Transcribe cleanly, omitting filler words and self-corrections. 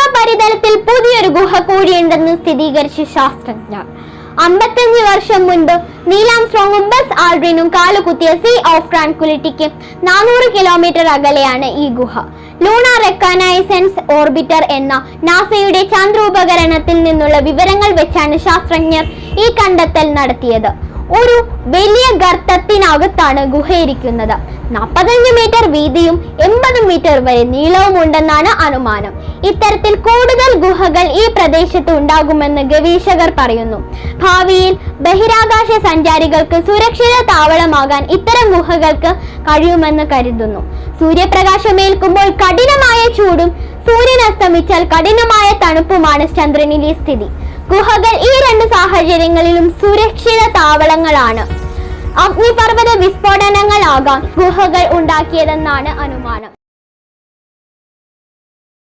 ഉപരിതലത്തിൽ പുതിയൊരു ഗുഹ കൂടിയുണ്ടെന്ന് സ്ഥിരീകരിച്ച ശാസ്ത്രജ്ഞർ. 55 വർഷം മുൻപ് നീൽ ആംസ്ട്രോങ്ങും ബസ് ആൾഡ്രിനും കാലുകുത്തിയ സീ ഓഫ് ട്രാൻക്വിലിറ്റിക്ക് 400 കിലോമീറ്റർ അകലെയാണ് ഈ ഗുഹ. ലൂണാർ റെക്കഗ്നൈസൻസ് ഓർബിറ്റർ എന്ന നാസയുടെ ചന്ദ്ര ഉപകരണത്തിൽ നിന്നുള്ള വിവരങ്ങൾ വെച്ചാണ് ശാസ്ത്രജ്ഞർ ഈ കണ്ടെത്തൽ നടത്തിയത്. ഒരു വലിയ ഗർത്തത്തിനകത്താണ് ഗുഹയിരിക്കുന്നത്. 45 മീറ്റർ വീതിയും 80 മീറ്റർ വരെ നീളവും ഉണ്ടെന്നാണ് അനുമാനം. ഇത്തരത്തിൽ കൂടുതൽ ഗുഹകൾ ഈ പ്രദേശത്ത് ഉണ്ടാകുമെന്ന് ഗവേഷകർ പറയുന്നു. ഭാവിയിൽ ബഹിരാകാശ സഞ്ചാരികൾക്ക് സുരക്ഷിത താവളമാകാൻ ഇത്തരം ഗുഹകൾക്ക് കഴിയുമെന്ന് കരുതുന്നു. സൂര്യപ്രകാശമേൽക്കുമ്പോൾ കഠിനമായ ചൂടും സൂര്യൻ അസ്തമിച്ചാൽ കഠിനമായ തണുപ്പുമാണ് ചന്ദ്രനിലെ സ്ഥിതി. ഗുഹകൾ ഈ രണ്ട് സാഹചര്യങ്ങളിലും സുരക്ഷിത താവളങ്ങളാണ്. അഗ്നിപർവ്വത വിസ്ഫോടനങ്ങളാകാം ഗുഹകൾ ഉണ്ടാക്കിയതെന്നാണ് അനുമാനം.